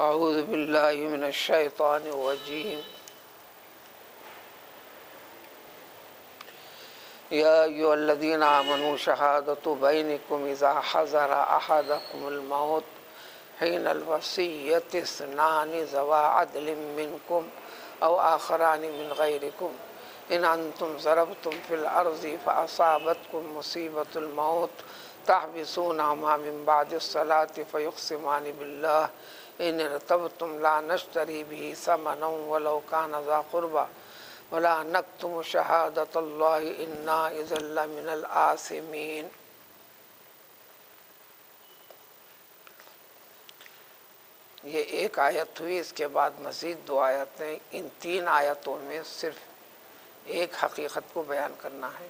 اعوذ باللہ من الشیطان الرجیم یا ایھا الذین آمنوا شہادۃ بینکم اذا حضر احدکم الموت حین الوصیۃ اثنان ذوا عدل منکم او آخران من غیرکم ان انتم ضربتم فی الارض فاصابتکم مصیبۃ الموت تحبسونہما من بعد الصلاۃ فیقسمان باللہ ان ارتبتم لا نشتری به ثمنا ولو کان ذا قربى ولا نکتم شہادۃ اللہ انا اذا لمن الآثمین۔ یہ ایک آیت ہوئی، اس کے بعد مزید 2 آیتیں۔ ان 3 آیتوں میں صرف ایک حقیقت کو بیان کرنا ہے۔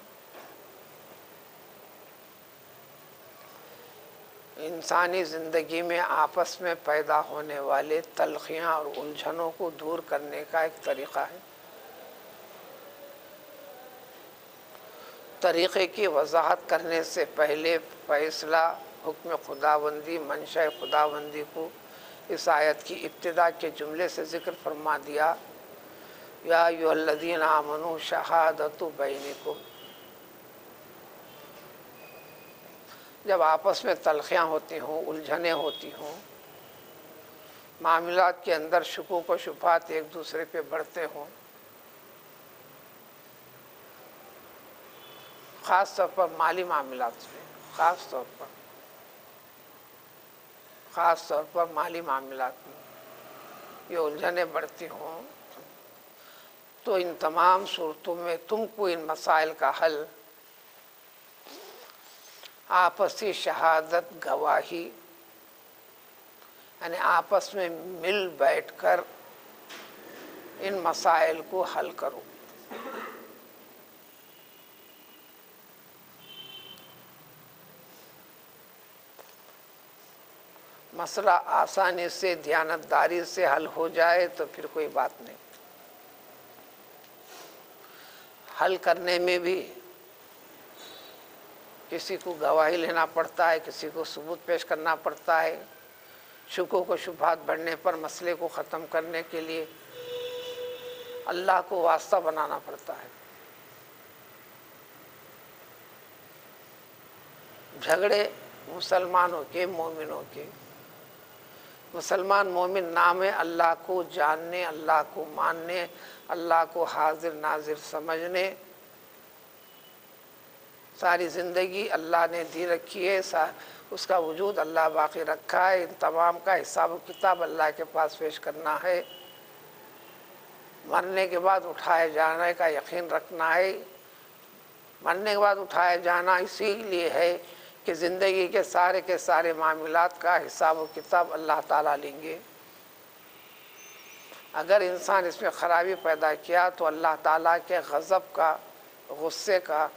انسانی زندگی میں آپس میں پیدا ہونے والے تلخیاں اور الجھنوں کو دور کرنے کا ایک طریقہ ہے۔ طریقے کی وضاحت کرنے سے پہلے فیصلہ، حکم خداوندی، منشاء خداوندی کو اس آیت کی ابتدا کے جملے سے ذکر فرما دیا، یا ایھا الذین آمنوا شہادۃ بینکم۔ جب آپس میں تلخیاں ہوتی ہوں، الجھنیں ہوتی ہوں، معاملات کے اندر شکوک و شبہات ایک دوسرے پہ بڑھتے ہوں، خاص طور پر مالی معاملات میں، خاص طور پر مالی معاملات میں یہ الجھنیں بڑھتی ہوں، تو ان تمام صورتوں میں تم کو ان مسائل کا حل آپسی شہادت، گواہی، یعنی آپس میں مل بیٹھ کر ان مسائل کو حل کرو۔ مسئلہ آسانی سے، دیانتداری سے حل ہو جائے تو پھر کوئی بات نہیں۔ حل کرنے میں بھی کسی کو گواہی لینا پڑتا ہے، کسی کو ثبوت پیش کرنا پڑتا ہے، شکوک و شبہات بڑھنے پر مسئلے کو ختم کرنے کے لیے اللہ کو واسطہ بنانا پڑتا ہے۔ جھگڑے مسلمانوں کے، مومنوں کے، مسلمان مومن نام ہے اللہ کو جاننے، اللہ کو ماننے، اللہ کو حاضر ناظر سمجھنے، ساری زندگی اللہ نے دی رکھی ہے، اس کا وجود اللہ باقی رکھا ہے، ان تمام کا حساب و کتاب اللہ کے پاس پیش کرنا ہے، مرنے کے بعد اٹھائے جانے کا یقین رکھنا ہے۔ مرنے کے بعد اٹھائے جانا اسی لیے ہے کہ زندگی کے سارے معاملات کا حساب و کتاب اللہ تعالیٰ لیں گے۔ اگر انسان اس میں خرابی پیدا کیا تو اللہ تعالیٰ کے غضب کا، غصے کا،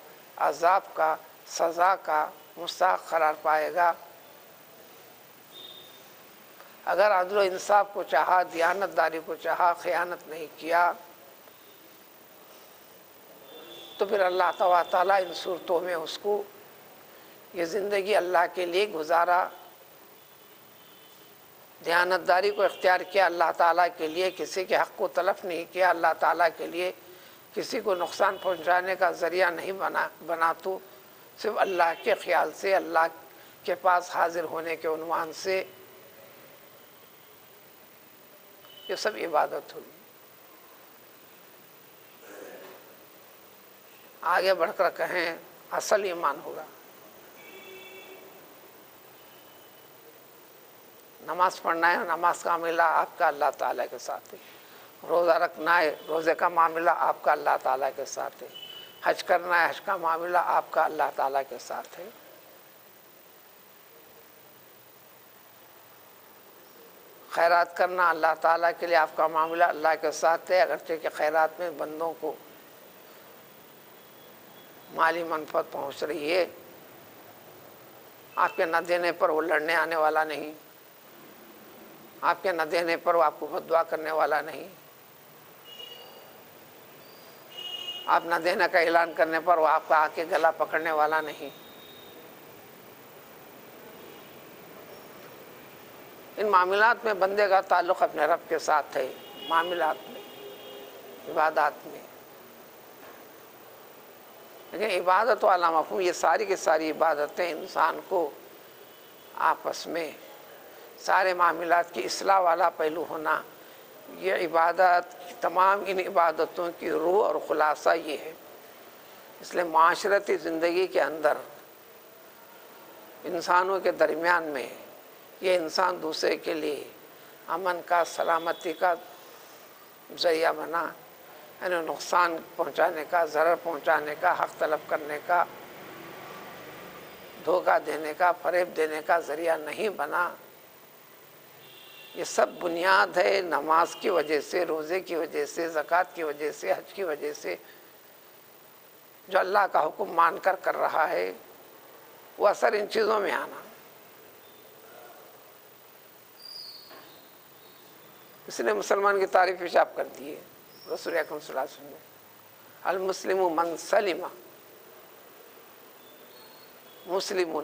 عذاب کا، سزا کا مستحق قرار پائے گا۔ اگر عدل و انصاف کو چاہا، دیانتداری کو چاہا، خیانت نہیں کیا، تو پھر اللہ تعالیٰ ان صورتوں میں اس کو یہ زندگی اللہ کے لیے گزارا، دیانتداری کو اختیار کیا اللہ تعالیٰ کے لیے، کسی کے حق کو تلف نہیں کیا اللہ تعالیٰ کے لیے، کسی کو نقصان پہنچانے کا ذریعہ نہیں بنا تو صرف اللہ کے خیال سے، اللہ کے پاس حاضر ہونے کے عنوان سے، یہ سب عبادت ہوئی۔ آگے بڑھ کر کہیں اصل ایمان ہوگا۔ نماز پڑھنا ہے، نماز کا معاملہ آپ کا اللہ تعالیٰ کے ساتھ ہے۔ روزہ رکھنا ہے، روزے کا معاملہ آپ کا اللہ تعالیٰ کے ساتھ ہے۔ حج کرنا ہے، حج کا معاملہ آپ کا اللہ تعالیٰ کے ساتھ ہے۔ خیرات کرنا اللہ تعالیٰ کے لیے، آپ کا معاملہ اللہ کے ساتھ ہے، اگرچہ کہ خیرات میں بندوں کو مالی منفعت پہنچ رہی ہے، آپ کے نہ دینے پر وہ لڑنے آنے والا نہیں، آپ کے نہ دینے پر وہ آپ کو بد دعا کرنے والا نہیں، آپ نہ دینے کا اعلان کرنے پر وہ آپ کا آ کے گلا پکڑنے والا نہیں۔ ان معاملات میں بندے کا تعلق اپنے رب کے ساتھ ہے، معاملات میں، عبادات میں. لیکن عبادت والا مفہوم، یہ ساری کی ساری عبادتیں انسان کو آپس میں سارے معاملات کی اصلاح والا پہلو ہونا، یہ عبادت، تمام ان عبادتوں کی روح اور خلاصہ یہ ہے. اس لیے معاشرتی زندگی کے اندر انسانوں کے درمیان میں یہ انسان دوسرے کے لیے امن کا، سلامتی کا ذریعہ بنا، یعنی نقصان پہنچانے کا، ضرر پہنچانے کا، حق طلب کرنے کا، دھوکہ دینے کا، فریب دینے کا ذریعہ نہیں بنا. یہ سب بنیاد ہے نماز کی وجہ سے، روزے کی وجہ سے، زکوٰۃ کی وجہ سے، حج کی وجہ سے. جو اللہ کا حکم مان کر رہا ہے وہ اثر ان چیزوں میں آنا. اس نے مسلمان کی تعریف پیشاب کر دی ہے رسول اکرم صلی اللہ علیہ وسلم نے. المسلم من سلم مسلم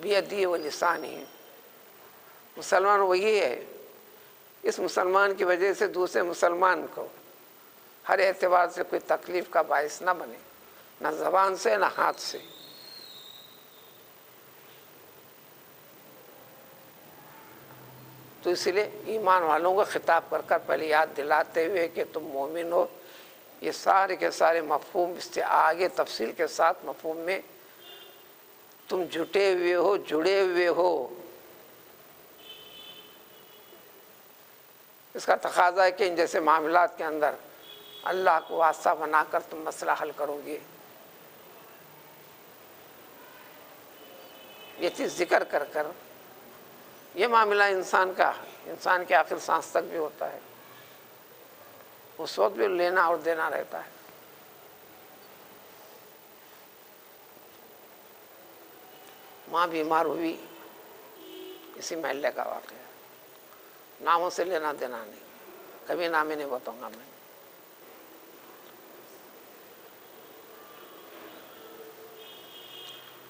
بیدی و لسانی. مسلمان وہی ہے اس مسلمان کی وجہ سے دوسرے مسلمان کو ہر اعتبار سے کوئی تکلیف کا باعث نہ بنے، نہ زبان سے نہ ہاتھ سے. تو اس لیے ایمان والوں کو خطاب کر پہلے یاد دلاتے ہوئے کہ تم مومن ہو. یہ سارے کے سارے مفہوم اس سے آگے تفصیل کے ساتھ مفہوم میں تم جٹے ہوئے ہو، جڑے ہوئے ہو. اس کا تقاضا ہے کہ ان جیسے معاملات کے اندر اللہ کو واسطہ بنا کر تم مسئلہ حل کرو گے. یہ چیز ذکر کر یہ معاملہ انسان کا، انسان کے آخر سانس تک بھی ہوتا ہے، اس وقت بھی لینا اور دینا رہتا ہے. ماں بیمار ہوئی، اسی محلے کا واقعہ، ناموں سے لینا دینا نہیں، کبھی نام ہی نہیں بتاؤں گا میں.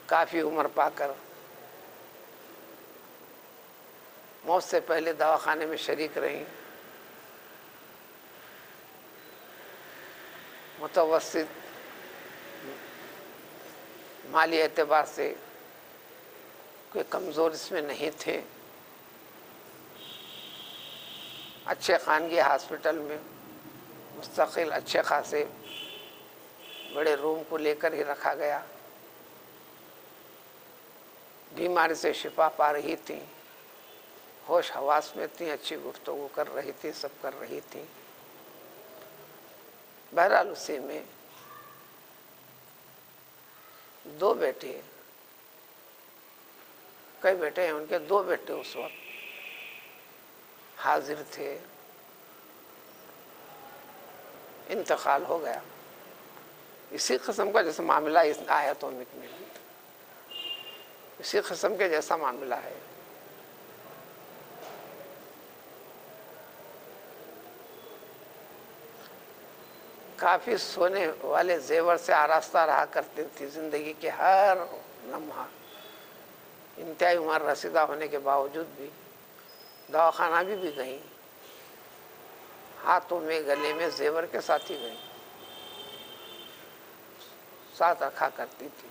کافی عمر پا کر موت سے پہلے دواخانے میں شریک رہیں. متوسط مالی اعتبار سے کوئی کمزور اس میں نہیں تھے. اچھے خانگی ہاسپٹل میں مستقل اچھے خاصے بڑے روم کو لے کر ہی رکھا گیا. بیماری سے شفا پا رہی تھیں، ہوش حواس میں تھیں، اچھی گفتگو کر رہی تھی، سب کر رہی تھی. بہرحال اسی میں دو بیٹے، کئی بیٹے ہیں ان کے، دو بیٹے اس وقت حاضر تھے. انتقال ہو گیا. اسی قسم کا جیسا معاملہ اس آیتوں میں اسی قسم کے جیسا معاملہ ہے. کافی سونے والے زیور سے آراستہ رہا کرتی تھی زندگی کے ہر لمحہ. انتہائی عمر رسیدہ ہونے کے باوجود بھی دواخانہ بھی گئیں، ہاتھوں میں گلے میں زیور کے ساتھ ہی گئیں، ساتھ رکھا کرتی تھی.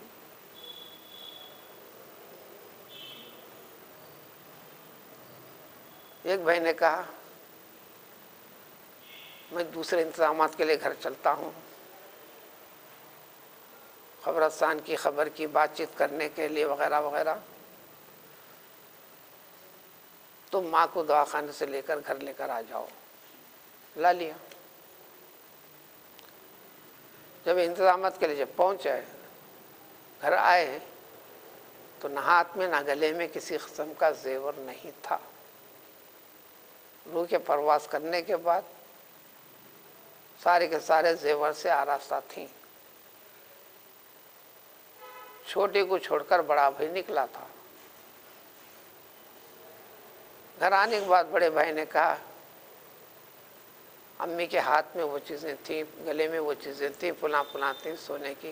ایک بھائی نے کہا میں دوسرے انتظامات کے لیے گھر چلتا ہوں، قبرستان کی خبر کی بات چیت کرنے کے لیے وغیرہ وغیرہ. تم ماں کو دواخانے سے لے کر گھر لے کر آ جاؤ. لا لیا. جب انتظامات کے لیے جب پہنچے، گھر آئے تو نہ ہاتھ میں نہ گلے میں کسی قسم کا زیور نہیں تھا. روح کے پرواز کرنے کے بعد سارے کے سارے زیور سے آراستہ تھیں. چھوٹے کو چھوڑ کر بڑا بھائی نکلا تھا. گھر آنے کے بعد بڑے بھائی نے کہا امی کے ہاتھ میں وہ چیزیں تھیں، گلے میں وہ چیزیں تھیں، فلاں تھیں سونے کی،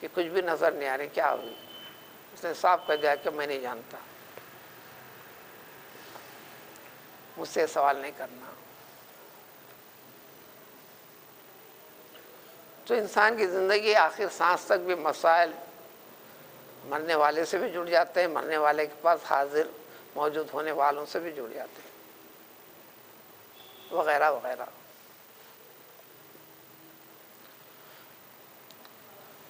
کہ کچھ بھی نظر نہیں آ رہی، کیا ہوئی؟ اس نے صاف کہہ دیا کہ میں نہیں جانتا. مجھ سے سوال نہیں کرنا. تو انسان کی زندگی آخر سانس تک بھی مسائل مرنے والے سے بھی جڑ جاتے ہیں، مرنے والے کے پاس حاضر موجود ہونے والوں سے بھی جڑ جاتے ہیں، وغیرہ وغیرہ.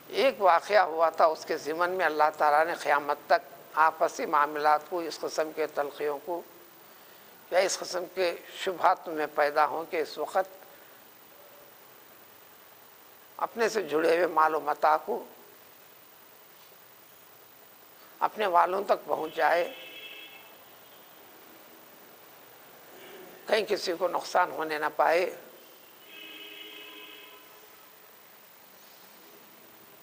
ایک واقعہ ہوا تھا، اس کے ضمن میں اللہ تعالیٰ نے قیامت تک آپسی معاملات کو، اس قسم کے تلخیوں کو یا اس قسم کے شبہات میں پیدا ہوں کہ اس وقت اپنے سے جڑے ہوئے مال و متاع کو اپنے والوں تک پہنچ جائے، کہیں کسی کو نقصان ہونے نہ پائے.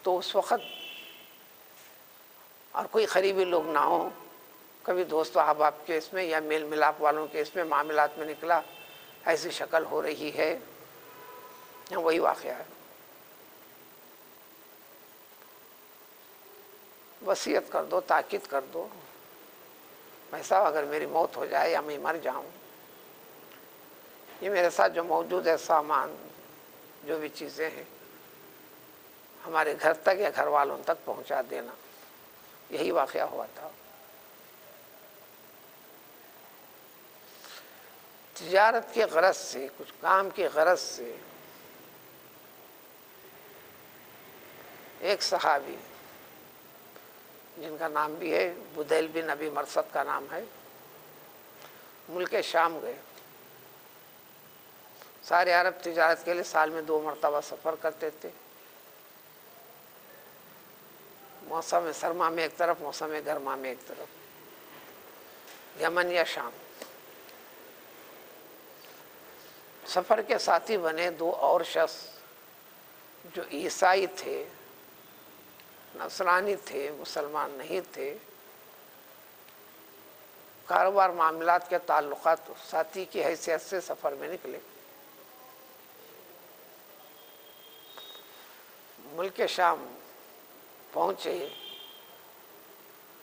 تو اس وقت اور کوئی قریبی لوگ نہ ہوں، کبھی دوست و احباب کے اس میں یا میل ملاپ والوں کے اس میں معاملات میں نکلا ایسی شکل ہو رہی ہے، وہی واقعہ ہے. وصیت کر دو، تاکید کر دو، بھائی صاحب اگر میری موت ہو جائے یا میں مر جاؤں، یہ میرے ساتھ جو موجود ہے سامان، جو بھی چیزیں ہیں، ہمارے گھر تک یا گھر والوں تک پہنچا دینا. یہی واقعہ ہوا تھا. تجارت کے غرض سے، کچھ کام کے غرض سے ایک صحابی جن کا نام بھی ہے بدیل بن ابی مرثد کا نام ہے، ملک شام گئے. سارے عرب تجارت کے لیے سال میں 2 مرتبہ سفر کرتے تھے، موسم سرما میں ایک طرف، موسم گرما میں ایک طرف، یمن یا شام. سفر کے ساتھی بنے 2 اور شخص جو عیسائی تھے، نصرانی تھے، مسلمان نہیں تھے. کاروبار معاملات کے تعلقات ساتھی کی حیثیت سے سفر میں نکلے. ملک شام پہنچے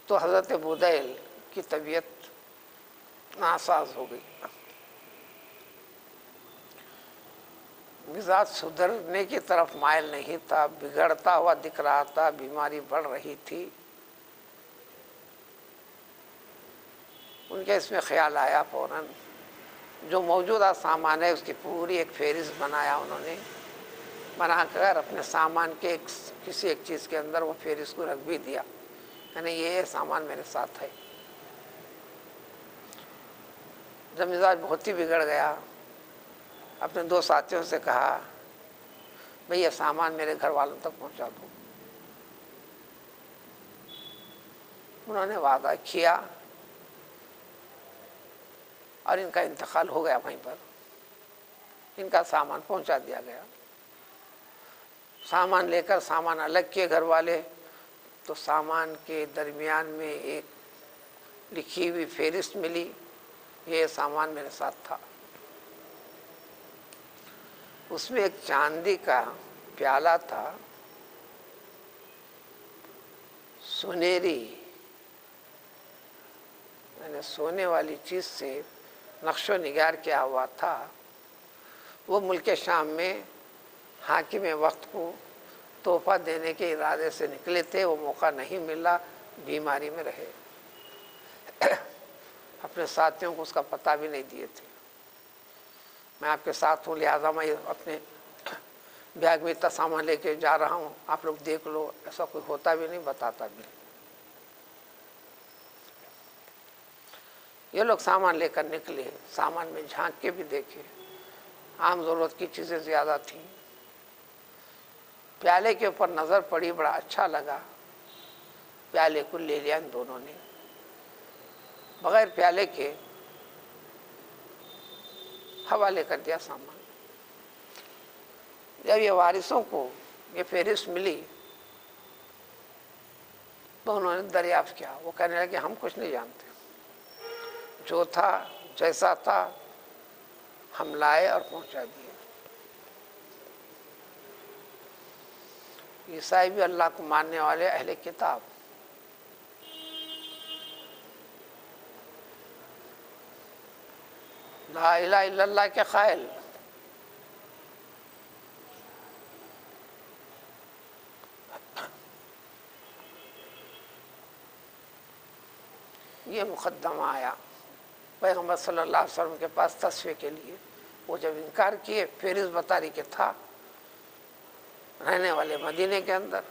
تو حضرت بدیل کی طبیعت ناساز ہو گئی، مزاج سدھرنے کی طرف مائل نہیں تھا، بگڑتا ہوا دکھ رہا تھا، بیماری بڑھ رہی تھی. ان کے اس میں خیال آیا، فوراً جو موجودہ سامان ہے اس کی پوری ایک فہرست بنایا. انہوں نے بنا کر اپنے سامان کے کسی ایک چیز کے اندر وہ فہرست کو رکھ بھی دیا، یعنی یہ سامان میرے ساتھ ہے. جب مزاج بہت ہی بگڑ گیا، اپنے 2 ساتھیوں سے کہا بھئی یہ سامان میرے گھر والوں تک پہنچا دو. انہوں نے وعدہ کیا اور ان کا انتقال ہو گیا. وہیں پر ان کا سامان پہنچا دیا گیا. سامان لے کر سامان الگ کیے گھر والے، تو سامان کے درمیان میں ایک لکھی ہوئی فہرست ملی، یہ سامان میرے ساتھ تھا. اس میں ایک چاندی کا پیالہ تھا، سنہری، یعنی سونے والی چیز سے نقش و نگار کیا ہوا تھا. وہ ملک شام میں حاکم وقت کو تحفہ دینے کے ارادے سے نکلے تھے، وہ موقع نہیں ملا، بیماری میں رہے. اپنے ساتھیوں کو اس کا پتہ بھی نہیں دیے تھے. میں آپ کے ساتھ ہوں، لہٰذا میں اپنے بیگ میں اتنا سامان لے کے جا رہا ہوں، آپ لوگ دیکھ لو. ایسا کوئی ہوتا بھی نہیں، بتاتا بھی نہیں. یہ لوگ سامان لے کر نکلے، سامان میں جھانک کے بھی دیکھے، عام ضرورت کی چیزیں زیادہ تھیں. پیالے کے اوپر نظر پڑی، بڑا اچھا لگا، پیالے کو لے لیا ان دونوں نے. بغیر پیالے کے حوالے کر دیا سامان. جب یہ وارثوں کو یہ فہرست ملی تو انہوں نے دریافت کیا. وہ کہنے لگے ہم کچھ نہیں جانتے، جو تھا جیسا تھا ہم لائے اور پہنچا دیے. عیسائی بھی اللہ کو ماننے والے اہل کتاب، لا الہ الا اللہ کے قائل. یہ مقدمہ آیا پیغمبر صلی اللہ علیہ وسلم کے پاس تصفیے کے لیے. وہ جب انکار کیے، فہرست بتا رہی کہ تھا رہنے والے مدینے کے اندر،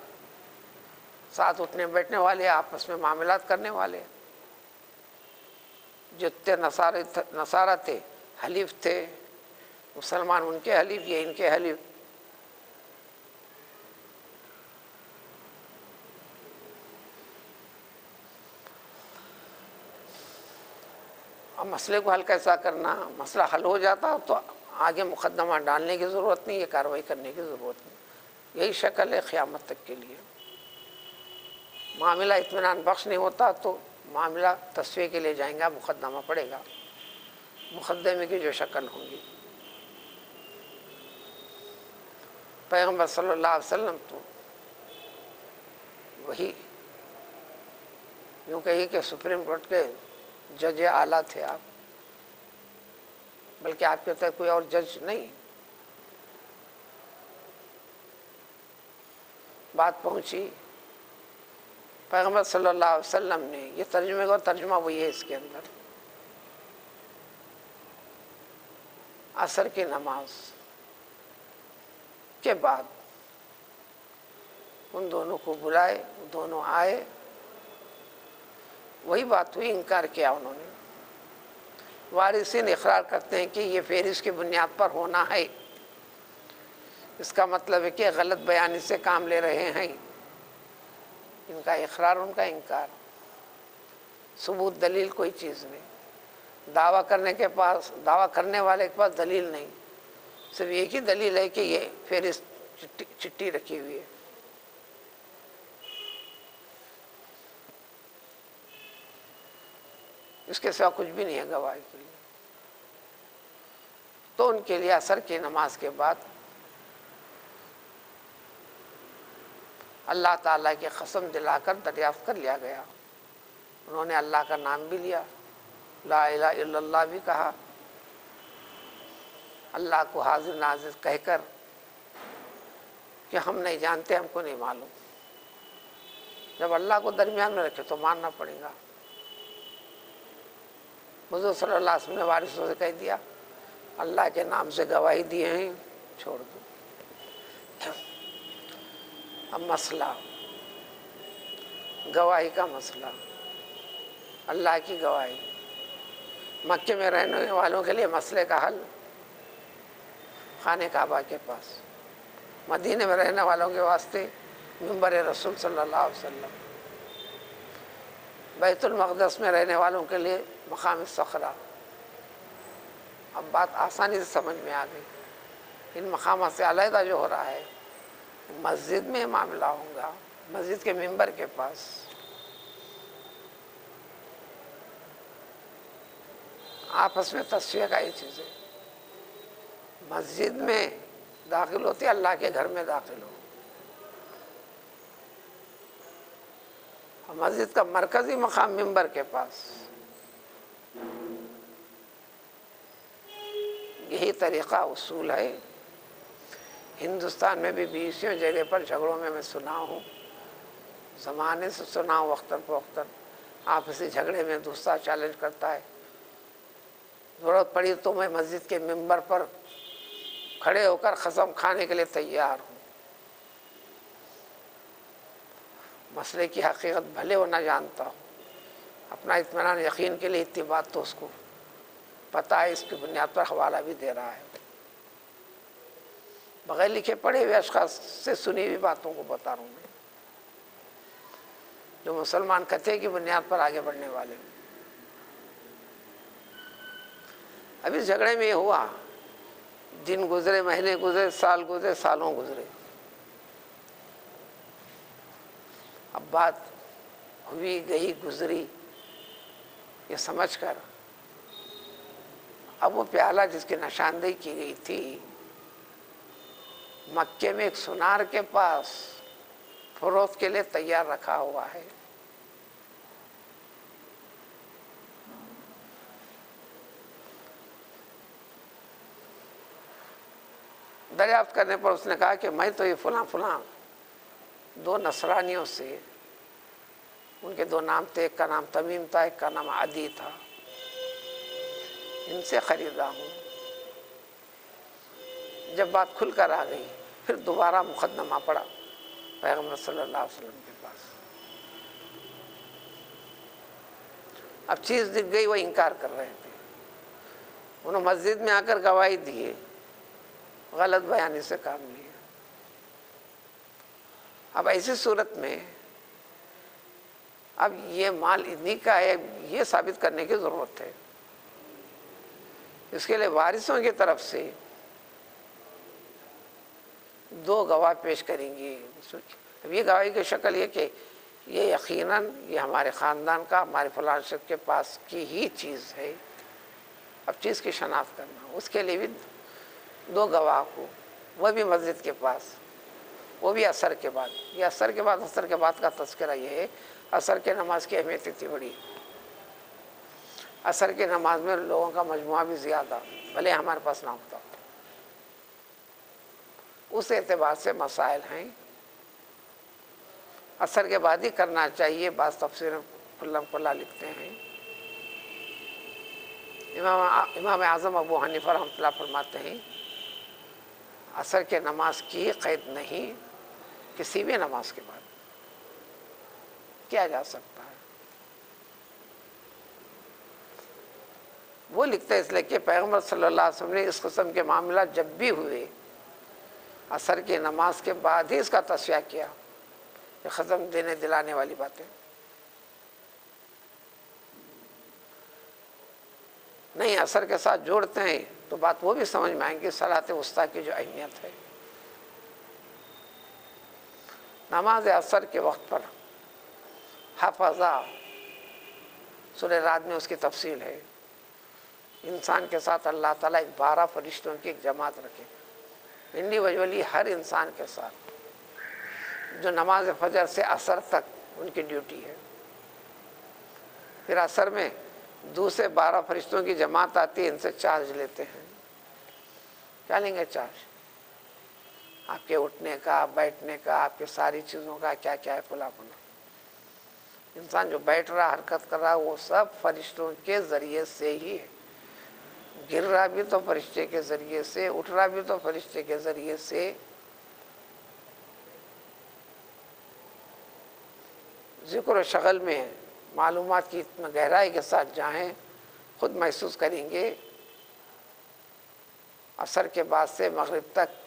ساتھ اٹھنے بیٹھنے والے، آپس میں معاملات کرنے والے، جتنے نصارہ تھے حلیف تھے، مسلمان ان کے حلیف، یہ ان کے حلیف. اب مسئلے کو حل کیسا کرنا؟ مسئلہ حل ہو جاتا تو آگے مقدمہ ڈالنے کی ضرورت نہیں، یہ کارروائی کرنے کی ضرورت نہیں. یہی شکل ہے قیامت تک کے لیے. معاملہ اطمینان بخش نہیں ہوتا تو معاملہ تصفیے کے لیے جائیں گا، مقدمہ پڑے گا، مقدمے کی جو شکل ہوں گی. پیغمبر صلی اللہ علیہ وسلم تو وہی یوں کہیے کہ سپریم کورٹ کے جج اعلیٰ تھے آپ، بلکہ آپ کے تحت کوئی اور جج نہیں. بات پہنچی پیغمبر صلی اللہ علیہ وسلم نے، یہ ترجمے کا ترجمہ وہی ہے اس کے اندر. عصر کی نماز کے بعد ان دونوں کو بلائے، دونوں آئے، وہی بات ہوئی، انکار کیا انہوں نے. وارثین اقرار کرتے ہیں کہ یہ فہرست کی بنیاد پر ہونا ہے. اس کا مطلب ہے کہ غلط بیانی سے کام لے رہے ہیں. ان کا اقرار، ان کا انکار. ثبوت دلیل کوئی چیز نہیں. دعویٰ کرنے والے کے پاس دلیل نہیں، صرف ایک ہی دلیل ہے کہ یہ فہرست چٹھی رکھی ہوئی ہے. اس کے سوا کچھ بھی نہیں ہے گواہی کے لیے. تو ان کے لیے عصر کی نماز کے بعد اللہ تعالیٰ کی قسم دلا کر دریافت کر لیا گیا. انہوں نے اللہ کا نام بھی لیا، لا الہ الا اللہ بھی کہا، اللہ کو حاضر ناظر کہہ کر کہ ہم نہیں جانتے، ہم کو نہیں معلوم. جب اللہ کو درمیان میں رکھے تو ماننا پڑے گا. حضور صلی اللہ علیہ وسلم نے وارثوں سے کہہ دیا اللہ کے نام سے گواہی دیے ہیں، چھوڑ دو. اب مسئلہ گواہی کا مسئلہ، اللہ کی گواہی. مکے میں رہنے والوں کے لیے مسئلے کا حل خانہ کعبہ کے پاس، مدینے میں رہنے والوں کے واسطے منبر رسول صلی اللہ علیہ وسلم، بیت المقدس میں رہنے والوں کے لیے مقام صخرہ. اب بات آسانی سے سمجھ میں آ گئی. ان مقامات سے علیحدہ جو ہو رہا ہے مسجد میں معاملہ ہوگا، مسجد کے منبر کے پاس. آپس میں تصفیہ کا یہ چیز ہے. مسجد میں داخل ہوتے اللہ کے گھر میں داخل ہو. مسجد کا مرکزی مقام منبر کے پاس. یہی طریقہ اصول ہے. ہندوستان میں بھی بیسیوں جگہ پر جھگڑوں میں سنا ہوں، زمانے سے سنا ہوں، وقتاً فوقتاً آپسی جھگڑے میں دوسرا چیلنج کرتا ہے. ضرورت پڑی تو میں مسجد کے منبر پر کھڑے ہو کر قسم کھانے کے لیے تیار ہوں. مسئلے کی حقیقت بھلے وہ نہ جانتا ہوں، اپنا اطمینان یقین کے لیے اتنی بات تو اس کو پتہ ہے، اس کی بنیاد پر حوالہ بھی دے رہا ہے. بغیر لکھے پڑھے ہوئے اشخاص سے سنی ہوئی باتوں کو بتا رہا ہوں میں، جو مسلمان کتھے کی بنیاد پر آگے بڑھنے والے. اب اس جھگڑے میں یہ ہوا، دن گزرے، مہینے گزرے، سال گزرے، سالوں گزرے. اب بات ہوئی گئی گزری یہ سمجھ کر، اب وہ پیالہ جس کی نشاندہی کی گئی تھی مکے میں ایک سونار کے پاس فروخت کے لیے تیار رکھا ہوا ہے. دریافت کرنے پر اس نے کہا کہ میں تو یہ فلاں فلاں 2 نصرانیوں سے، ان کے 2 نام تھے، ایک کا نام تمیم تھا، ایک کا نام عدی تھا، ان سے خریدا ہوں۔ جب بات کھل کر آ گئی پھر دوبارہ مقدمہ پڑا پیغمبر صلی اللہ علیہ وسلم کے پاس۔ اب چیز دکھ گئی، وہ انکار کر رہے تھے، انہوں نے مسجد میں آ کر گواہی دیے، غلط بیانی سے کام لیا۔ اب ایسی صورت میں اب یہ مال انہی کا ہے، یہ ثابت کرنے کی ضرورت ہے۔ اس کے لیے وارثوں کی طرف سے 2 گواہ پیش کریں گے۔ اب یہ گواہی کی شکل یہ کہ یہ یقیناً یہ ہمارے خاندان کا، ہمارے فلاں شخص کے پاس کی ہی چیز ہے۔ اب چیز کی شناخت کرنا، اس کے لیے بھی 2 گواہ کو، وہ بھی مسجد کے پاس، وہ بھی عصر کے بعد۔ یہ عصر کے بعد کا تذکرہ یہ ہے، عصر کے نماز کی اہمیت اتنی بڑی، عصر کی نماز میں لوگوں کا مجموعہ بھی زیادہ، بھلے ہمارے پاس نہ ہوتا، اس اعتبار سے مسائل ہیں۔ عصر کے بعد ہی کرنا چاہیے، بعض تفسیر کھلا لکھتے ہیں۔ امام اعظم ابو حنیفہ رحمۃ اللہ فرماتے ہیں عصر کے نماز کی قید نہیں، کسی بھی نماز کے بعد کیا جا سکتا ہے۔ وہ لکھتے ہیں اس لیے کہ پیغمبر صلی اللہ علیہ وسلم نے اس قسم کے معاملات جب بھی ہوئے عصر کی نماز کے بعد ہی اس کا تصفیہ کیا، یہ ختم دینے دلانے والی باتیں نہیں، عصر کے ساتھ جوڑتے ہیں تو بات وہ بھی سمجھ میں آئیں گی، صلاۃ وسطیٰ کی جو اہمیت ہے۔ نماز عصر کے وقت پر حفظہ، سورہ رعد میں اس کی تفصیل ہے، انسان کے ساتھ اللہ تعالیٰ 12 فرشتوں کی ایک جماعت رکھے، انڈیویجولی ہر انسان کے ساتھ، جو نماز فجر سے عصر تک ان کی ڈیوٹی ہے۔ پھر عصر میں دوسرے 12 فرشتوں کی جماعت آتی ہے، ان سے چارج لیتے ہیں۔ کیا لیں گے چارج؟ آپ کے اٹھنے کا، بیٹھنے کا، آپ کی ساری چیزوں کا کیا کیا ہے، فلاں فلاں۔ انسان جو بیٹھ رہا، حرکت کر رہا، وہ سب فرشتوں کے ذریعے سے ہی ہے، گر رہا بھی تو فرشتے کے ذریعے سے، اٹھ رہا بھی تو فرشتے کے ذریعے سے۔ ذکر و شغل میں معلومات کی اتنا گہرائی کے ساتھ جائیں، خود محسوس کریں گے عصر کے بعد سے مغرب تک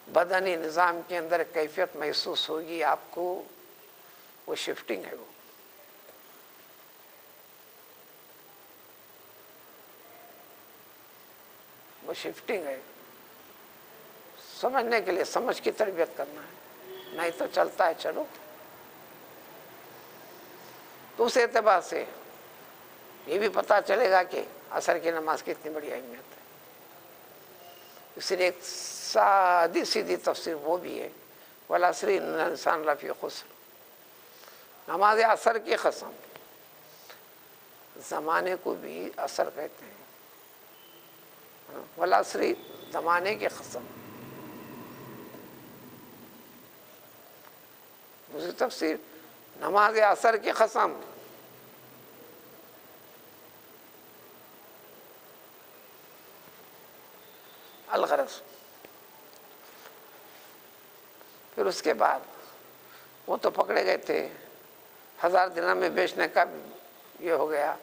بدنی نظام کے اندر ایک کیفیت محسوس ہوگی آپ کو، وہ شفٹنگ ہے، وہ شفٹنگ ہے۔ سمجھنے کے لیے سمجھ کی تربیت کرنا ہے، نہیں تو چلتا ہے چلو۔ تو اس اعتبار سے یہ بھی پتہ چلے گا کہ عصر کی نماز کی اتنی بڑی اہمیت ہے۔ اس لیے ایک سادی سیدھی تفسیر وہ بھی ہے، والعصر ان الانسان لفی خسر، نماز عصر کی قسم، زمانے کو بھی عصر کہتے ہیں، والعصر زمانے کی قسم۔ دوسری تفسیر نماز عصر کی قسم، الغرض۔ پھر اس کے بعد وہ تو پکڑے گئے تھے، 1000 درہم میں بیچنے کا یہ ہو گیا۔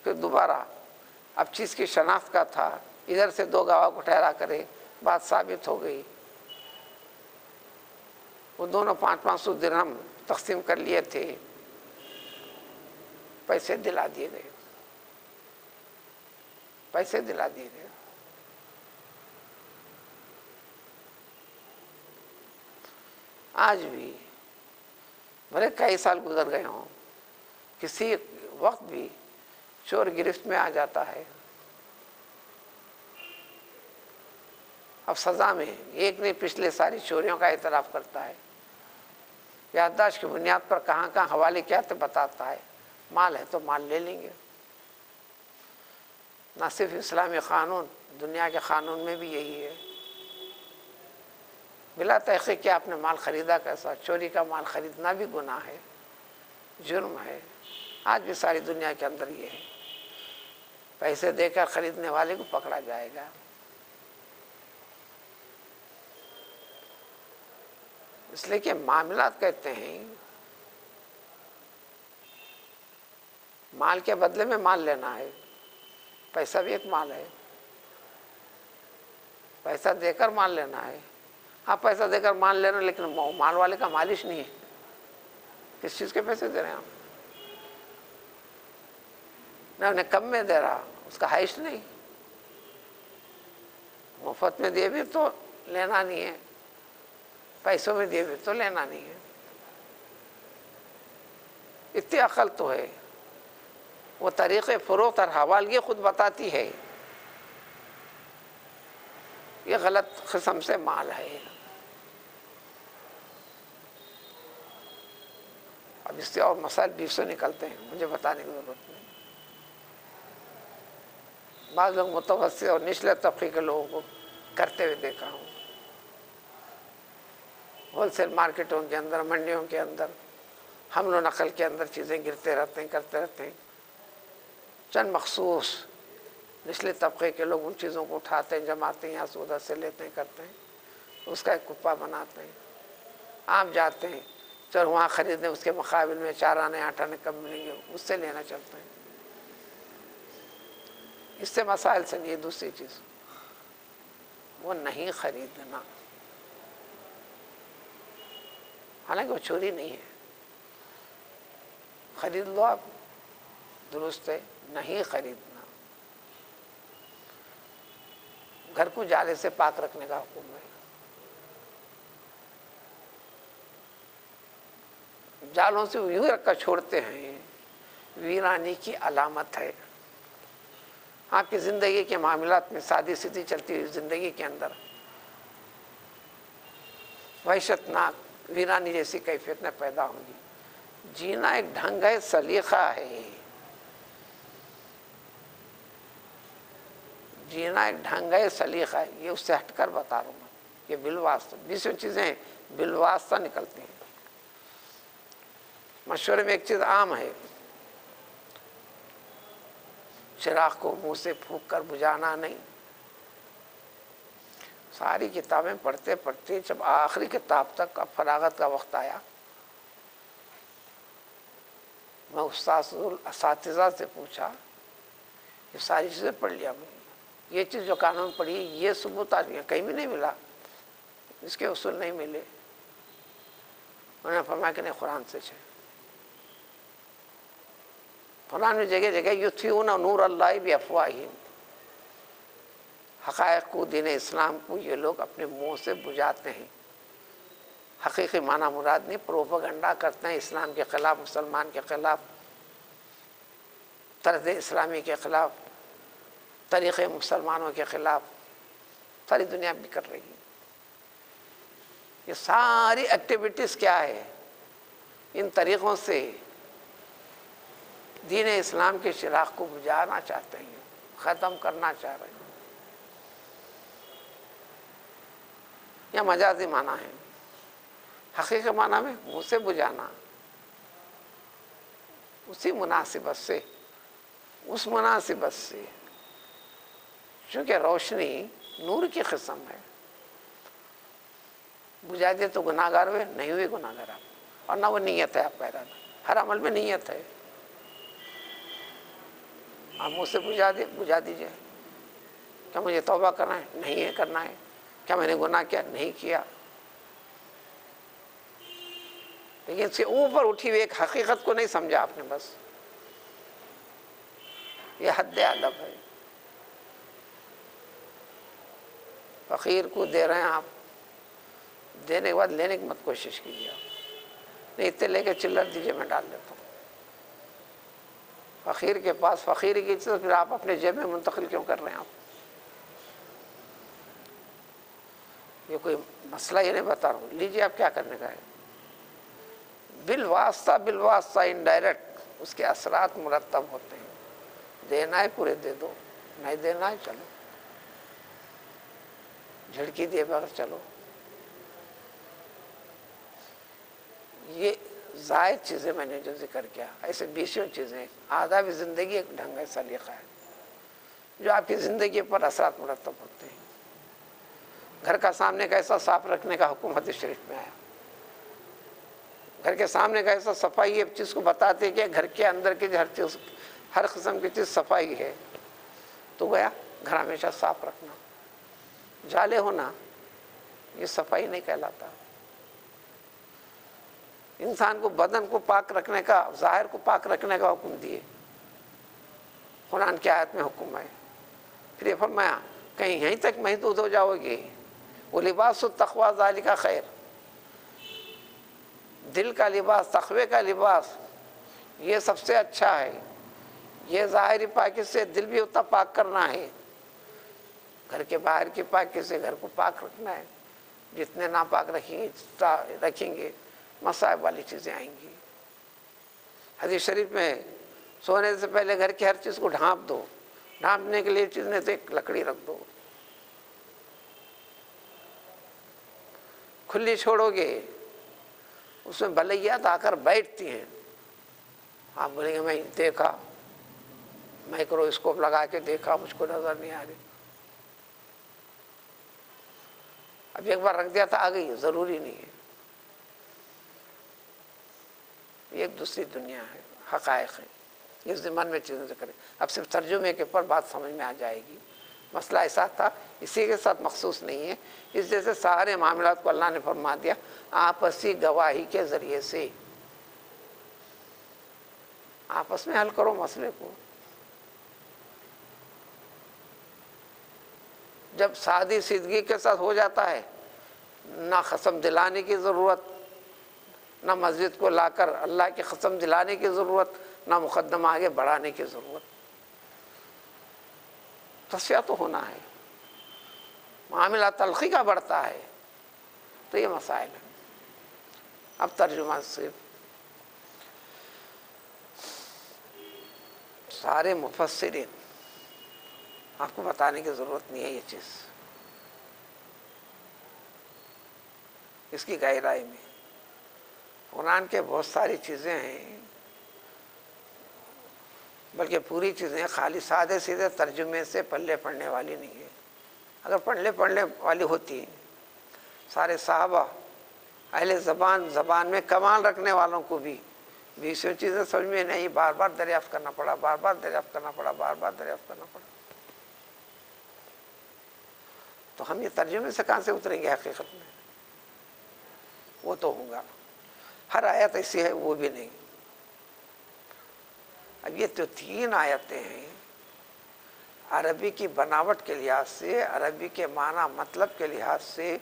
پھر دوبارہ اب چیز کی شناخت کا تھا، ادھر سے 2 گواہ کو ٹھہرا کرے، بات ثابت ہو گئی۔ وہ دونوں 500 درہم تقسیم کر لیے تھے، پیسے دلا دیے گئے، پیسے دلا دیے گئے۔ آج بھی بھلے کئی سال گزر گئے ہوں، کسی وقت بھی چور گرفت میں آ جاتا ہے، اب سزا میں ایک نہیں پچھلے ساری چوریوں کا اعتراف کرتا ہے، یادداشت کی بنیاد پر کہاں کہاں حوالے کیا تو بتاتا ہے، مال ہے تو مال لے لیں گے۔ نہ صرف اسلامی قانون، دنیا کے قانون میں بھی یہی ہے۔ بلا تحقیق کہ آپ نے مال خریدا کیسا؟ چوری کا مال خریدنا بھی گناہ ہے، جرم ہے. آج بھی ساری دنیا کے اندر یہ ہے، پیسے دے کر خریدنے والے کو پکڑا جائے گا. اس لیے کہ معاملات کہتے ہیں مال کے بدلے میں مال لینا ہے. پیسہ بھی ایک مال ہے، پیسہ دے کر مال لینا ہے. آپ پیسہ دے کر مال لے رہے ہیں لیکن مال والے کا مالش نہیں ہے. کس چیز کے پیسے دے رہے ہیں آپ؟ نہ انہیں کم میں دے رہا، اس کا حیث نہیں. مفت میں دے بھی تو لینا نہیں ہے، پیسوں میں دے بھی تو لینا نہیں ہے. اتنی عقل تو ہے. وہ طریقے فروخت اور حوالگی خود بتاتی ہے یہ غلط قسم سے مال ہے. اب اس سے اور مسائل 20 نکلتے ہیں، مجھے بتانے کی ضرورت نہیں. بعض لوگ متوسط اور نچلے طبقے کے لوگوں کو کرتے ہوئے دیکھا ہوں. ہول سیل مارکیٹوں کے اندر، منڈیوں کے اندر، حمل و نقل کے اندر چیزیں گرتے رہتے ہیں، کرتے رہتے ہیں. چند مخصوص نچلے طبقے کے لوگ ان چیزوں کو اٹھاتے ہیں، جماتے ہیں، یہاں سے ادھر سے لیتے ہیں، کرتے ہیں، اس کا ایک کپا بناتے ہیں. آپ جاتے ہیں چلو وہاں خریدنے، اس کے مقابل میں 4 آنے 8 آنے کم ملیں گے، اس سے لینا چلتے ہیں. اس سے مسائل سے نہیں. دوسری چیز وہ نہیں خریدنا، حالانکہ وہ چوری نہیں ہے. خرید لو آپ، درست ہے. نہیں خریدنا. گھر کو جالے سے پاک رکھنے کا حکم ہے. جالوں سے یوں رکھ کر چھوڑتے ہیں، ویرانی کی علامت ہے. آپ کی زندگی کے معاملات میں سادی سیدھی چلتی ہوئی زندگی کے اندر وحشت ناک ویرانی جیسی کیفیت نہ پیدا ہوگی. جینا ایک ڈھنگ ہے، سلیقہ ہے. جینا ایک ڈھنگ ہے، سلیقہ ہے. یہ اس سے ہٹ کر بتا رہا ہوں. یہ بالواسطہ 20 چیزیں بالواسطہ نکلتی ہیں. مشورے میں ایک چیز عام ہے، چراغ کو منہ سے پھونک کر بجھانا نہیں. ساری کتابیں پڑھتے پڑھتے جب آخری کتاب تک اب فراغت کا وقت آیا، میں اساتذہ سے پوچھا، یہ ساری چیزیں پڑھ لیا میں، یہ چیز جو قانون پڑھی یہ ثبوت آج کہیں بھی نہیں ملا، اس کے اصول نہیں ملے. انہوں نے فرمایا کہ نہیں، قرآن سے ہے. قرآن میں جگہ جگہ یطفئون نور اللہ بافواہہم، حقائق کو، دین اسلام کو یہ لوگ اپنے منہ سے بجھاتے ہیں. حقیقی معنی مراد نہیں، پروپیگنڈا کرتے ہیں اسلام کے خلاف، مسلمان کے خلاف، طرز اسلامی کے خلاف، طریقے مسلمانوں کے خلاف. ساری دنیا بھی کر رہی ہے. یہ ساری ایکٹیویٹیز کیا ہے؟ ان طریقوں سے دین اسلام کے چراغ کو بجھانا چاہتے ہیں، ختم کرنا چاہ رہے ہیں. یہ مجازی معنی ہے. حقیقی معنی میں منہ سے بجھانا، اسی مناسبت سے، اس مناسبت سے، چونکہ روشنی نور کی قسم ہے. بجھا دے تو گناہ گار ہوئے، نہیں ہوئے گناہ گار آپ. اور نہ وہ نیت ہے آپ کا ارادہ. ہر عمل میں نیت ہے. آپ منہ سے بجھا دیجئے. کیا مجھے توبہ کرنا ہے؟ نہیں ہے کرنا ہے. کیا میں نے گناہ کیا؟ نہیں کیا. لیکن اس کے اوپر اٹھی ہوئی ایک حقیقت کو نہیں سمجھا آپ نے. بس یہ حد ادب ہے. فقیر کو دے رہے ہیں آپ، دینے کے بعد لینے کی مت کوشش کیجیے. نہیں اتنے لے کے چلر دیجیے، میں ڈال دیتا ہوں. فقیر کے پاس فقیر کی چیز پھر آپ اپنے جیب میں منتقل کیوں کر رہے ہیں؟ آپ یہ کوئی مسئلہ یہ نہیں بتا رہا ہوں. لیجیے آپ کیا کرنے کا ہے. بالواسطہ انڈائریکٹ اس کے اثرات مرتب ہوتے ہیں. دینا ہے پورے دے دو، نہیں دینا ہے چلو جھڑکی دیے بغیر چلو. یہ زائد چیزیں میں نے جو ذکر کیا، ایسے بیسوں چیزیں، آداب زندگی ایک ڈھنگ ہے، سلیقہ ہے جو آپ کی زندگی پر اثرات مرتب ہوتے ہیں۔ گھر کا سامنے کا ایسا صاف رکھنے کا حکم حدیث شریف میں آیا، گھر کے سامنے کا ایسا صفائی یہ چیز کو بتاتے کہ گھر کے اندر کی ہر چیز، ہر قسم کی چیز صفائی ہے، تو گیا گھر ہمیشہ صاف رکھنا۔ جالے ہونا یہ صفائی نہیں کہلاتا۔ انسان کو بدن کو پاک رکھنے کا، ظاہر کو پاک رکھنے کا حکم دیے، قرآن کی آیت میں حکم ہے۔ پھر یہ فرمایا کہیں یہیں تک محدود ہو جاؤ گے، وہ لباس التقویٰ ذالک خیر، دل کا لباس، تقوی کا لباس یہ سب سے اچھا ہے۔ یہ ظاہری پاکی سے دل بھی اتنا پاک کرنا ہے، گھر کے باہر کی پاکی سے گھر کو پاک رکھنا ہے۔ جتنے ناپاک رکھیں گے مصائب والی چیزیں آئیں گی۔ حدیث شریف میں سونے سے پہلے گھر کی ہر چیز کو ڈھانپ دو، ڈھانپنے کے لیے چیز نہیں تو ایک لکڑی رکھ دو، کھلی چھوڑو گے اس میں بلیات آ کر بیٹھتی ہیں۔ آپ بولیں گے میں دیکھا، مائکروسکوپ لگا کے دیکھا، مجھ کو نظر نہیں آ رہی۔ اب ایک بار رکھ دیا تھا آ گئی، ضروری نہیں ہے۔ یہ ایک دوسری دنیا ہے، حقائق ہے، اس ضمن میں چیزیں ذکر ہے۔ اب صرف ترجمے کے اوپر بات سمجھ میں آ جائے گی۔ مسئلہ ایسا تھا، اسی کے ساتھ مخصوص نہیں ہے، اس جیسے سارے معاملات کو اللہ نے فرما دیا آپسی گواہی کے ذریعے سے، آپس میں حل کرو مسئلے کو۔ جب سادی سیدگی کے ساتھ ہو جاتا ہے، نہ قسم دلانے کی ضرورت، نہ مسجد کو لا کر اللہ کی قسم دلانے کی ضرورت، نہ مقدمہ آگے بڑھانے کی ضرورت۔ تصفیہ تو ہونا ہے، معاملہ تلخی کا بڑھتا ہے تو یہ مسائل ہیں۔ اب ترجمہ صرف سارے مفسرین، آپ کو بتانے کی ضرورت نہیں ہے یہ چیز، اس کی گہرائی میں قرآن کے بہت ساری چیزیں ہیں، بلکہ پوری چیزیں خالی سادے سیدھے ترجمے سے پلے پڑنے والی نہیں ہے۔ اگر پڑھنے والی ہوتی، سارے صحابہ اہل زبان میں کمال رکھنے والوں کو بھی بیسوں چیزیں سمجھ میں نہیں، بار بار دریافت کرنا پڑا، بار بار دریافت کرنا پڑا، بار بار دریافت کرنا پڑا، تو ہم یہ ترجمے سے کہاں سے اتریں گے حقیقت میں؟ وہ تو ہوگا، ہر آیت ایسی ہے وہ بھی نہیں۔ اب یہ تو 3 آیتیں ہیں، عربی کی بناوٹ کے لحاظ سے، عربی کے معنی مطلب کے لحاظ سے،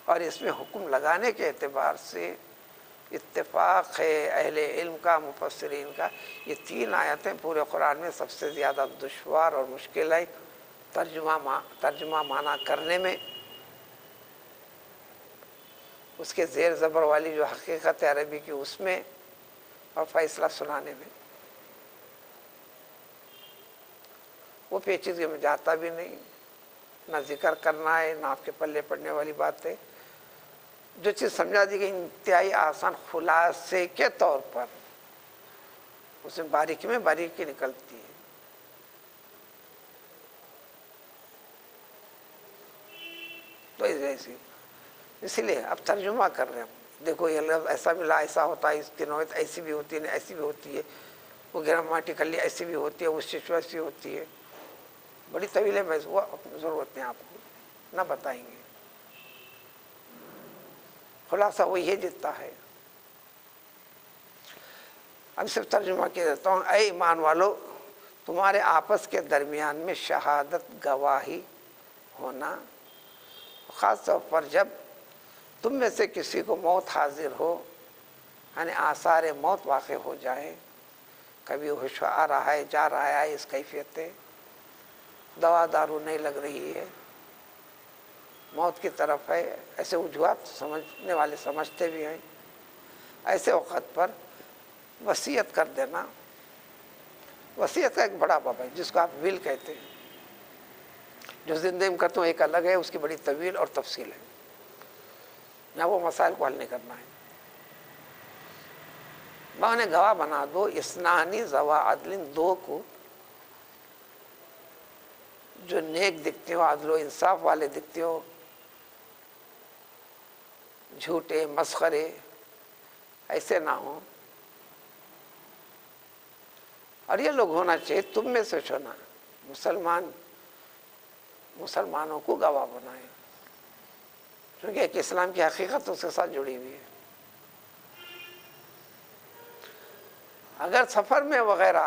اور اس میں حکم لگانے کے اعتبار سے اتفاق ہے اہل علم کا، مفسرین کا، یہ 3 آیتیں پورے قرآن میں سب سے زیادہ دشوار اور مشکل ہے ترجمہ معنی کرنے میں، اس کے زیر زبر والی جو حقیقت ہے عربی کی اس میں، اور فیصلہ سنانے میں۔ وہ پیچیدگی میں جاتا بھی نہیں، نہ ذکر کرنا ہے، نہ آپ کے پلے پڑنے والی بات ہے۔ جو چیز سمجھا دی گئی انتہائی آسان خلاصے کے طور پر، اس میں باریکی میں باریکی نکلتی ہے۔ تو اسی لیے اب ترجمہ کر رہے ہیں، دیکھو یہ لفظ ایسا ملا، ایسا ہوتا ہے، اس کی نوعیت ایسی بھی ہوتی ہے، ایسی بھی ہوتی ہے، وہ گراماٹیکلی ایسی بھی ہوتی ہے، وہ سچویشن ایسی ہوتی ہے، بڑی طویل ہے، وہ ضرورت نہیں، آپ کو نہ بتائیں گے، خلاصہ وہ یہ جتنا ہے۔ اب صرف ترجمہ کیا دیتا ہوں، اے ایمان والو، تمہارے آپس کے درمیان میں شہادت گواہی ہونا، خاص طور پر جب تم میں سے کسی کو موت حاضر ہو، یعنی آثار موت واقع ہو جائے، کبھی ہوش آ رہا ہے، جا رہا ہے، اس کیفیت ہے، دوا دارو نہیں لگ رہی ہے، موت کی طرف ہے، ایسے وجوہات سمجھنے والے سمجھتے بھی ہیں، ایسے وقت پر وصیت کر دینا۔ وصیت کا ایک بڑا باب ہے جس کو آپ ول کہتے ہیں، جو زندگی میں کرتا ہوں ایک الگ ہے، اس کی بڑی طویل اور تفصیل ہے، یہاں وہ مسائل کو حل نہیں کرنا ہے۔ انہیں گواہ بنا دو، اسنانی ذوا عدل، دو کو جو نیک دکھتے ہو، عدل و انصاف والے دکھتے ہو، جھوٹے مسخرے ایسے نہ ہوں. اور یہ لوگ ہونا چاہیے تم میں سے چنا، مسلمانوں کو گواہ بنائیں، کیونکہ ایک اسلام کی حقیقت اس کے ساتھ جڑی ہوئی ہے. اگر سفر میں وغیرہ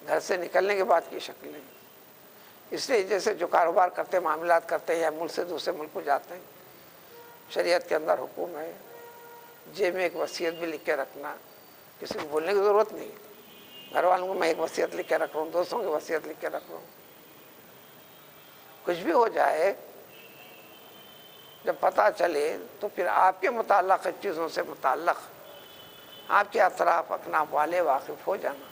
گھر سے نکلنے کے بعد کی شکلیں، اس لیے جیسے جو کاروبار کرتے معاملات کرتے ہیں یا ملک سے دوسرے ملک کو جاتے ہیں، شریعت کے اندر حکم ہے جیب میں ایک وصیت بھی لکھ کے رکھنا، کسی کو بولنے کی ضرورت نہیں. گھر والوں کو میں ایک وصیت لکھ کے رکھ رہا ہوں، دوستوں کی وصیت لکھ کے رکھ رہا ہوں. کچھ بھی ہو جائے جب پتہ چلے تو پھر آپ کے متعلق چیزوں سے متعلق آپ کے اطراف اکناف والے واقف ہو جانا.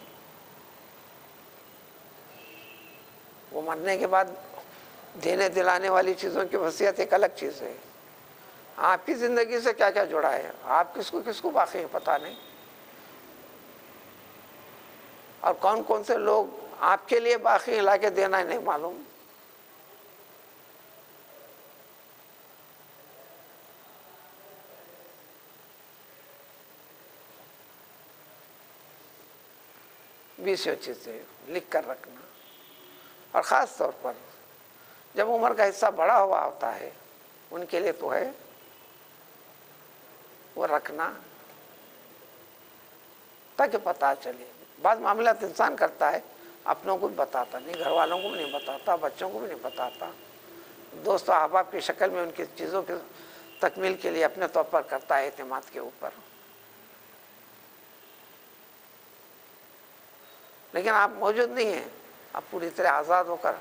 وہ مرنے کے بعد دینے دلانے والی چیزوں کی وصیت ایک الگ چیز ہے. آپ کی زندگی سے کیا کیا جڑا ہے، آپ کس کو باقی ہے پتہ نہیں، اور کون کون سے لوگ آپ کے لیے باقی لا کے دینا ہے نہیں معلوم. بیسوں چیزیں لکھ کر رکھنا، اور خاص طور پر جب عمر کا حصہ بڑا ہوا ہوتا ہے ان کے لیے تو ہے وہ رکھنا تاکہ پتہ چلے. بعض معاملات انسان کرتا ہے اپنوں کو بھی بتاتا نہیں، گھر والوں کو بھی نہیں بتاتا، بچوں کو بھی نہیں بتاتا، دوست و احباب کی شکل میں ان کی چیزوں کی تکمیل کے لیے اپنے طور پر کرتا ہے اعتماد کے اوپر. لیکن آپ موجود نہیں ہیں، آپ پوری طرح آزاد ہو کر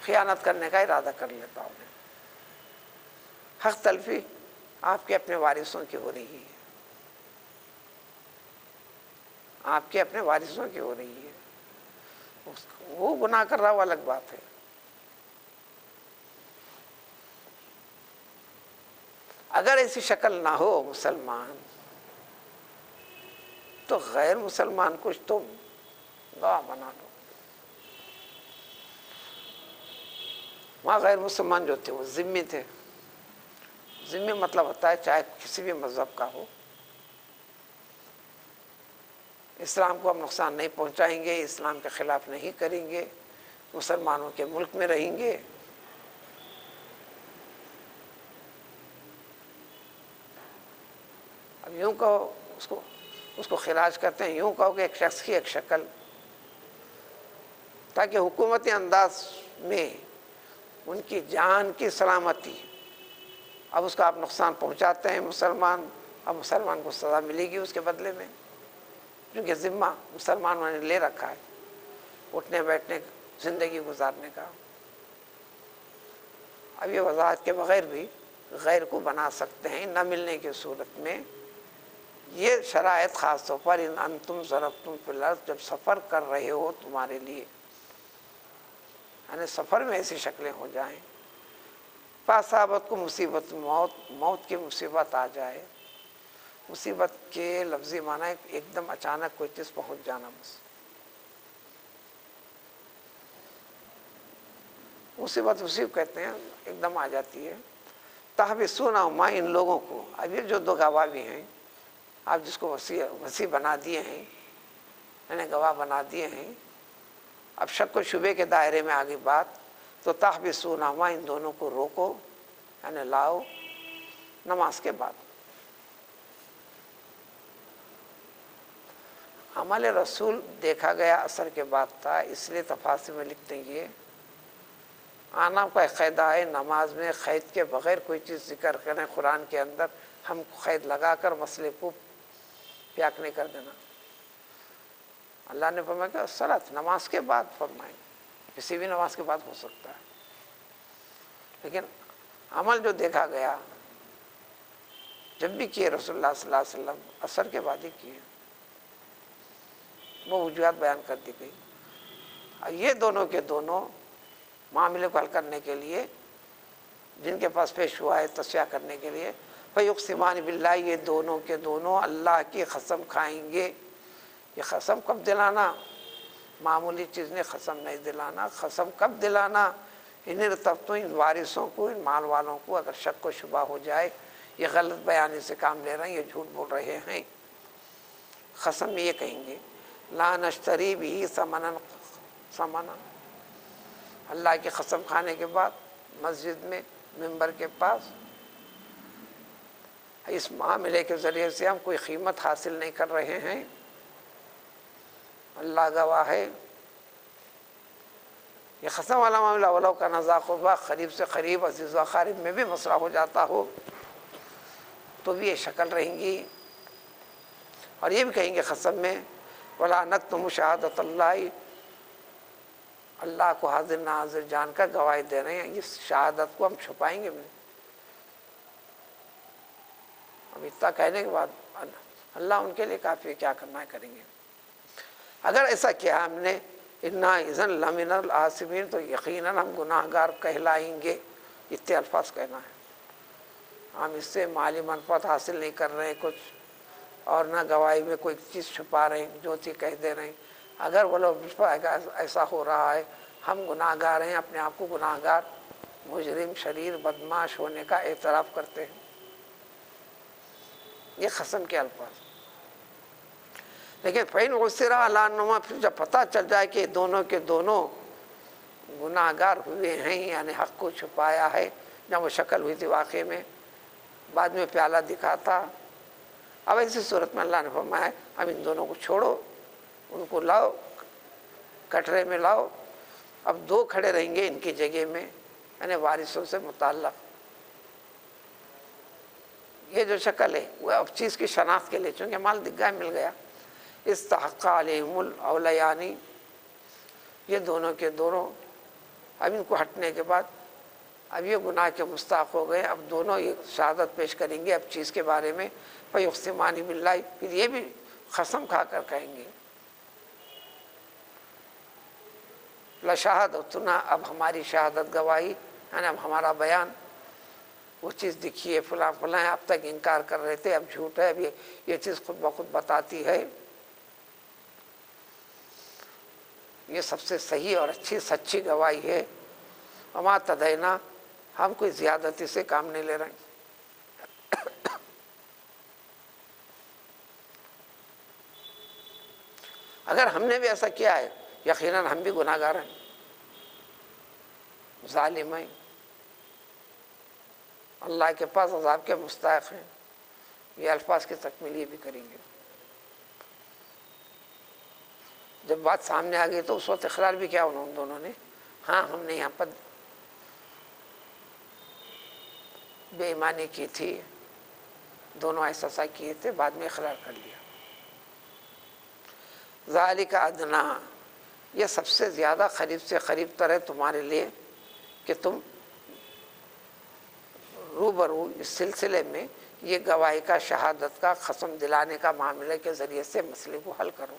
خیانت کرنے کا ارادہ کر لیتا ہوں. حق تلفی آپ کے اپنے وارثوں کی ہو رہی ہے، آپ کے اپنے وارثوں کی ہو رہی ہے. وہ گناہ کر رہا وہ الگ بات ہے. اگر ایسی شکل نہ ہو مسلمان تو غیر مسلمان کچھ تو گواہ بنا لو. وہاں غیر مسلمان جو تھے وہ ذمہ تھے. ذمہ مطلب ہوتا ہے چاہے کسی بھی مذہب کا ہو، اسلام کو ہم نقصان نہیں پہنچائیں گے، اسلام کے خلاف نہیں کریں گے، مسلمانوں کے ملک میں رہیں گے. اب یوں کہو اس کو خراج کرتے ہیں، یوں کہو کہ ایک شخص کی ایک شکل، تاکہ حکومتی انداز میں ان کی جان کی سلامتی. اب اس کا آپ نقصان پہنچاتے ہیں مسلمان، اب مسلمان کو سزا ملے گی اس کے بدلے میں، کیونکہ ذمہ مسلمانوں نے لے رکھا ہے اٹھنے بیٹھنے زندگی گزارنے کا. اب یہ وضاحت کے بغیر بھی غیر کو بنا سکتے ہیں نہ ملنے کی صورت میں. یہ شرائط خاص طور پر ان انتم ضربتم فی الارض، جب سفر کر رہے ہو تمہارے لیے، یعنی سفر میں ایسی شکلیں ہو جائیں، فاصابت کو مصیبت موت کی مصیبت آ جائے. مصیبت کے لفظی معنی ایک دم اچانک کوئی چیز پہنچ جانا. بس مصیبت اسی کو کہتے ہیں ایک دم آ جاتی ہے. تحبسونہما، ان لوگوں کو، اب یہ جو دو گواہ بھی ہیں آپ جس کو وسیع بنا دیے ہیں، یعنی گواہ بنا دیے ہیں، اب شک و شبے کے دائرے میں آگے بات، تو تحبسونہما، ان دونوں کو روکو، یعنی لاؤ نماز کے بعد. عمل رسول دیکھا گیا اثر کے بعد تھا، اس لیے تفاصیل میں لکھتے ہیں یہ آنا کا قاعدہ ہے نماز میں قید کے بغیر کوئی چیز ذکر کریں قرآن کے اندر، ہم قید لگا کر مسئلے کو پیاک نہیں کر دینا. اللہ نے فرمایا کہ صلاۃ نماز کے بعد فرمائیں، کسی بھی نماز کے بعد ہو سکتا ہے، لیکن عمل جو دیکھا گیا جب بھی کیے رسول اللہ صلی اللہ علیہ وسلم اثر کے بعد ہی کیے، وہ وجوہات بیان کر دی گئی. یہ دونوں کے دونوں معاملے کو حل کرنے کے لیے جن کے پاس پیش ہوا ہے تصفیہ کرنے کے لیے فیقسمان باللہ، یہ دونوں کے دونوں اللہ کی قسم کھائیں گے۔ یہ قسم کب دلانا؟ معمولی چیز نے قسم نہیں دلانا، قسم کب دلانا؟ ان ارتبتم، ان وارثوں کو، ان مال والوں کو اگر شک و شبہ ہو جائے یہ غلط بیانی سے کام لے رہے ہیں، یہ جھوٹ بول رہے ہیں، قسم میں یہ کہیں گے لا نشتری بھی ثمنا، اللہ کی قسم کھانے کے بعد مسجد میں ممبر کے پاس اس معاملے کے ذریعے سے ہم کوئی قیمت حاصل نہیں کر رہے ہیں، اللہ گواہ ہے۔ یہ قسم والا معاملہ ولو کان ذا قربیٰ، قریب سے قریب عزیز و اقارب میں بھی مسئلہ ہو جاتا ہو تو بھی یہ شکل رہیں گی۔ اور یہ بھی کہیں گے قسم میں ولا نکتم شہادۃ اللہ، اللہ کو حاضر ناظر جان کر گواہی دے رہے ہیں، اس شہادت کو ہم چھپائیں گے نہیں۔ اب اتنا کہنے کے بعد اللہ ان کے لیے کافی ہے، کیا کرنا ہے کریں گے۔ اگر ایسا کیا ہم نے انا اذن لمن العاصمین، تو یقیناً ہم گناہ گار کہلائیں گے۔ اتنے الفاظ کہنا ہے، ہم اس سے مالی منفعت حاصل نہیں کر رہے ہیں کچھ، اور نہ گواہی میں کوئی چیز چھپا رہے ہیں، جو چیز کہہ دے رہے ہیں۔ اگر وہ لوگ ایسا ہو رہا ہے، ہم گناہ گار ہیں، اپنے آپ کو گناہ گار، مجرم، شریر، بدمعاش ہونے کا اعتراف کرتے ہیں، یہ قسم کے الفاظ۔ لیکن فَإِنْ عُثِرَ عَلَىٰ أَنَّهُمَا، پھر جب پتہ چل جائے کہ دونوں کے دونوں گناہ گار ہوئے ہیں، یعنی حق کو چھپایا ہے، جب وہ شکل ہوئی تھی واقعے میں، بعد میں پیالہ دکھا تھا، اب ایسی صورت میں اللہ نے فرمایا اب ان دونوں کو چھوڑو، ان کو لاؤ، کٹرے میں لاؤ، اب دو کھڑے رہیں گے ان کی جگہ میں، یعنی وارثوں سے متعلق۔ یہ جو شکل ہے وہ اب چیز کی شناخت کے لیے، چونکہ مال دکھ گیا، مل گیا، استحق علیہم الاولیانی، یہ دونوں کے دونوں اب ان کو ہٹنے کے بعد اب یہ گناہ کے مستحق ہو گئے، اب دونوں یہ شہادت پیش کریں گے اب چیز کے بارے میں، فیقسمان باللہ، پھر یہ بھی قسم کھا کر کہیں گے لشہادتنا، اب ہماری شہادت گواہی، یعنی اب ہمارا بیان، وہ چیز دکھی ہے فلاں فلاں، اب تک انکار کر رہے تھے، اب جھوٹ ہے، اب یہ چیز خود بخود بتاتی ہے، یہ سب سے صحیح اور اچھی سچی گواہی ہے۔ وما تدینا، ہم کوئی زیادتی سے کام نہیں لے رہے ہیں۔ اگر ہم نے بھی ایسا کیا ہے یقیناً ہم بھی گناہ گار ہیں، ظالم ہیں، اللہ کے پاس عذاب کے مستحق ہیں، یہ الفاظ کی تکمیل یہ بھی کریں گے۔ جب بات سامنے آ گئی تو اس وقت اقرار بھی کیا انہوں دونوں نے، ہاں ہم نے یہاں پر بے ایمانی کی تھی، دونوں ایسا کیے تھے، بعد میں اقرار کر لیا۔ ذالک ادنا، یہ سب سے زیادہ قریب سے قریب تر ہے تمہارے لیے کہ تم روبرو اس سلسلے میں یہ گواہی کا، شہادت کا، قسم دلانے کا معاملے کے ذریعے سے مسئلے کو حل کرو،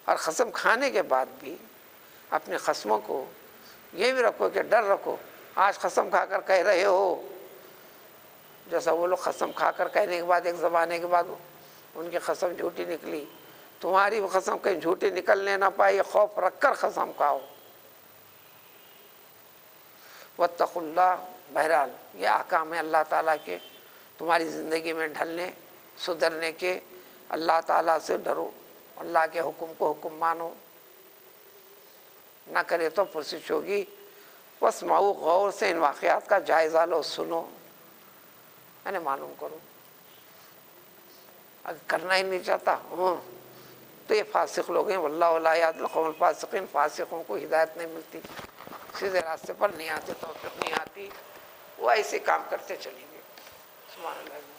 اور قسم کھانے کے بعد بھی اپنے قسموں کو یہ بھی رکھو کہ ڈر رکھو، آج قسم کھا کر کہہ رہے ہو جیسا وہ لوگ قسم کھا کر کہنے کے بعد ایک زمانے کے بعد ان کی قسم جھوٹی نکلی، تمہاری وہ قسم کہیں جھوٹی نکلنے نہ پائے، یہ خوف رکھ کر قسم کھاؤ۔ واتقوا اللہ، بہرحال یہ احکام ہے اللہ تعالیٰ کے تمہاری زندگی میں ڈھلنے سدھرنے کے، اللہ تعالیٰ سے ڈرو، اللہ کے حکم کو حکم مانو، نہ کرے تو پرسش ہوگی۔ واسمعوا، غور سے ان واقعات کا جائزہ لو، سنو، یعنی معلوم کرو۔ اگر کرنا ہی نہیں چاہتا تو یہ فاسق لوگ ہیں، واللہ لا یہدی القوم الفاسقین، فاسقوں کو ہدایت نہیں ملتی، سیدھے راستے پر نہیں آتے، توفیق نہیں آتی، وہ ایسے کام کرتے چلیں گے۔ سبحان اللہ۔